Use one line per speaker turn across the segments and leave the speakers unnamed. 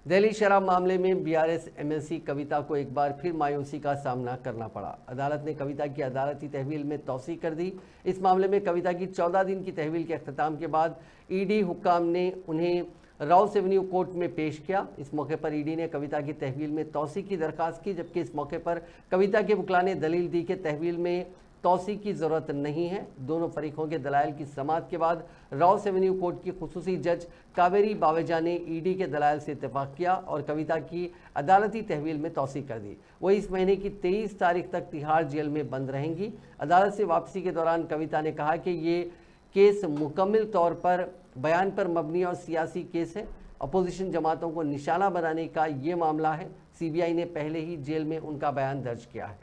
दिल्ली शराब मामले में बीआरएस एमएलसी कविता को एक बार फिर मायूसी का सामना करना पड़ा। अदालत ने कविता की अदालती तहवील में तौसीह कर दी। इस मामले में कविता की 14 दिन की तहवील के अख्ताम के बाद ईडी हुक्काम ने उन्हें राउस एवेन्यू कोर्ट में पेश किया। इस मौके पर ईडी ने कविता की तहवील में तौसीह की दरखास्त की, जबकि इस मौके पर कविता के वकील ने दलील दी कि तहवील में तौसीह की ज़रूरत नहीं है। दोनों फरीकों के दलाइल की समाअत के बाद राउस एवेन्यू कोर्ट की खुसूसी जज कावेरी बावेजा ने ईडी के दलाइल से इत्तेफाक किया और कविता की अदालती तहवील में तौसीह कर दी। वही इस महीने की 23 तारीख तक तिहाड़ जेल में बंद रहेंगी। अदालत से वापसी के दौरान कविता ने कहा कि ये केस मुकम्मल तौर पर बयान पर मबनी और सियासी केस है। अपोजिशन जमातों को निशाना बनाने का ये मामला है। सीबीआई ने पहले ही जेल में उनका बयान दर्ज किया है।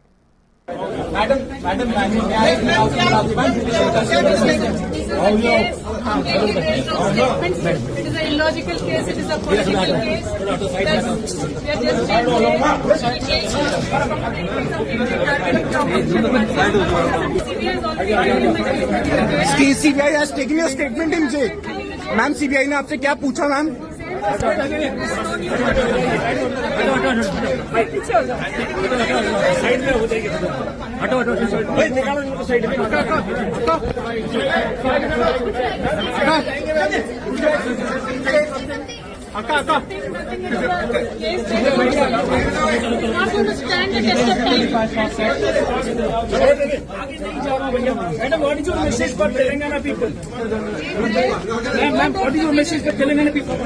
Madam, it is an illogical case, it is a political case.
CBI has taken a statement in jail. Ma'am CBI ने आपसे क्या पूछा मैम?
साइड में हो जाएगी। हटो हटो निकालो इनको साइड में। Madam what is your message for Telangana people? Ma'am what is your message for Telangana people?